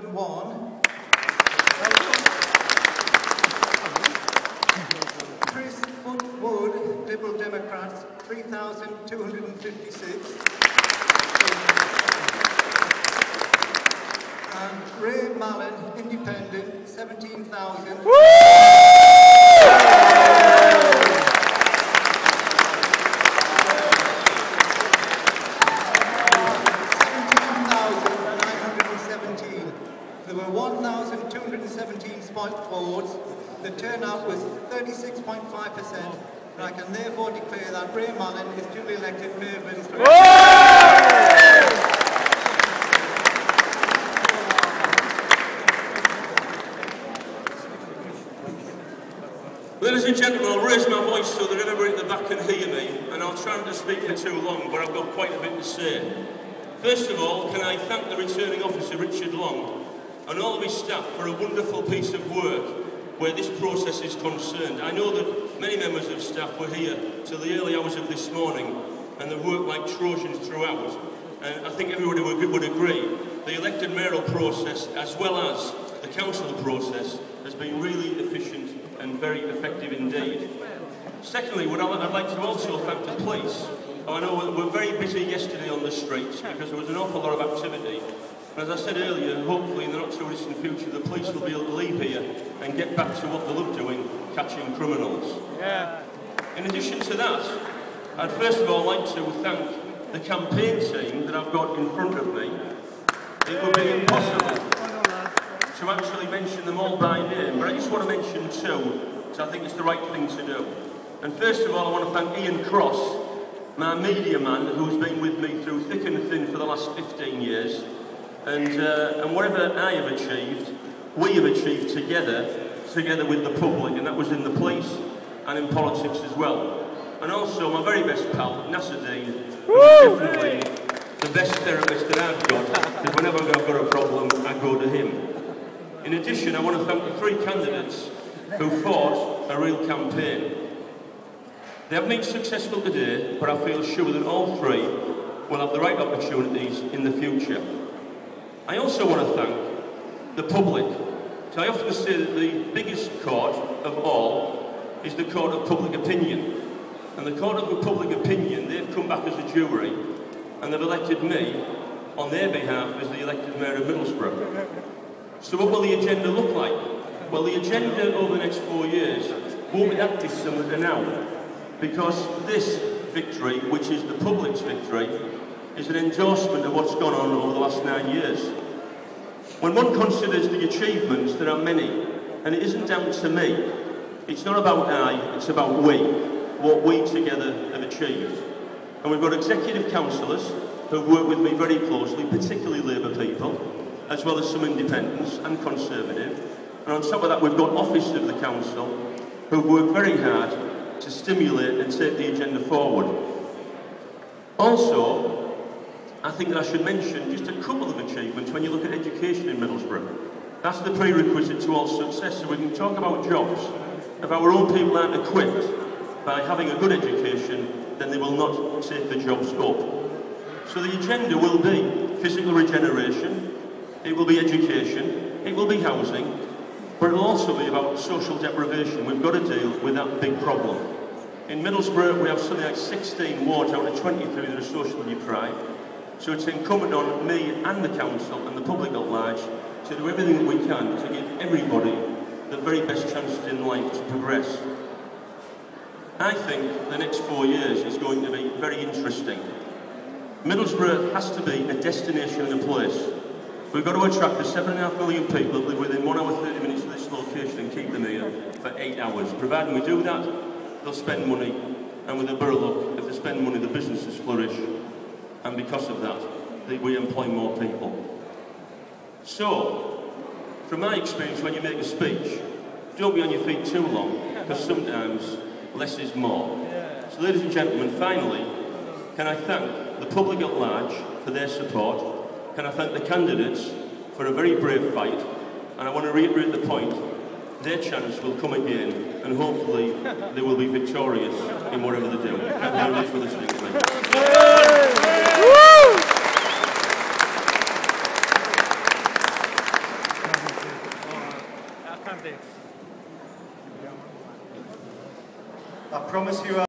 3,201. Chris Footwood, Liberal Democrats, 3,256. And Ray Mallon, Independent, 17,000. There were 1,217 spiked forwards. The turnout was 36.5%, and I can therefore declare that Ray Mallon is duly elected Mayor of Middlesbrough. Ladies and gentlemen, I'll raise my voice so that everybody at the back can hear me, and I'll try not to speak for too long, but I've got quite a bit to say. First of all, can I thank the returning officer, Richard Long, and all of his staff for a wonderful piece of work where this process is concerned. I know that many members of staff were here till the early hours of this morning, and they worked like Trojans throughout, and I think everybody would agree. The elected mayoral process, as well as the council process, has been really efficient and very effective indeed. Secondly, I'd like to also thank the police. I know we were very busy yesterday on the streets because there was an awful lot of activity. And as I said earlier, hopefully in the not too distant future, the police will be able to leave here and get back to what they love doing, catching criminals. Yeah. In addition to that, I'd first of all like to thank the campaign team that I've got in front of me. It would be impossible to actually mention them all by name, but I just want to mention two, because I think it's the right thing to do. And first of all, I want to thank Ian Cross, my media man, who's been with me through thick and thin for the last 15 years. And whatever I have achieved, we have achieved together with the public, and that was in the police and in politics as well. And also my very best pal, Nasruddin, who is definitely the best therapist that I've got, because whenever I've got a problem, I go to him. In addition, I want to thank the three candidates who fought a real campaign. They have been successful today, but I feel sure that all three will have the right opportunities in the future. I also want to thank the public. So I often say that the biggest court of all is the court of public opinion. And the court of public opinion, they've come back as a jury and they've elected me on their behalf as the elected mayor of Middlesbrough. So what will the agenda look like? Well, the agenda over the next 4 years won't be that dissimilar to now, because this victory, which is the public's victory, is an endorsement of what's gone on over the last 9 years. When one considers the achievements, there are many, and it isn't down to me. It's not about I, it's about we, what we together have achieved. And we've got executive councillors who work with me very closely, particularly Labour people, as well as some independents and Conservative. And on top of that, we've got officers of the council who work very hard to stimulate and take the agenda forward. Also, I think that I should mention just a couple of achievements when you look at education in Middlesbrough. That's the prerequisite to all success. So we can talk about jobs. If our own people aren't equipped by having a good education, then they will not take the jobs up. So the agenda will be physical regeneration, it will be education, it will be housing, but it will also be about social deprivation. We've got to deal with that big problem. In Middlesbrough, we have something like 16 wards out of 23 that are socially deprived. So it's incumbent on me and the council and the public at large to do everything that we can to give everybody the very best chances in life to progress. I think the next 4 years is going to be very interesting. Middlesbrough has to be a destination and a place. We've got to attract the 7.5 million people that live within 1 hour 30 minutes of this location and keep them here for 8 hours. Providing we do that, they'll spend money, and with a bit of luck, if they spend money, the businesses flourish, and because of that, we employ more people. So, from my experience, when you make a speech, don't be on your feet too long, because sometimes less is more. So, ladies and gentlemen, finally, can I thank the public at large for their support? Can I thank the candidates for a very brave fight? And I want to reiterate the point, their chance will come again, and hopefully they will be victorious in whatever they do. Thank you very much for listening to me. I promise you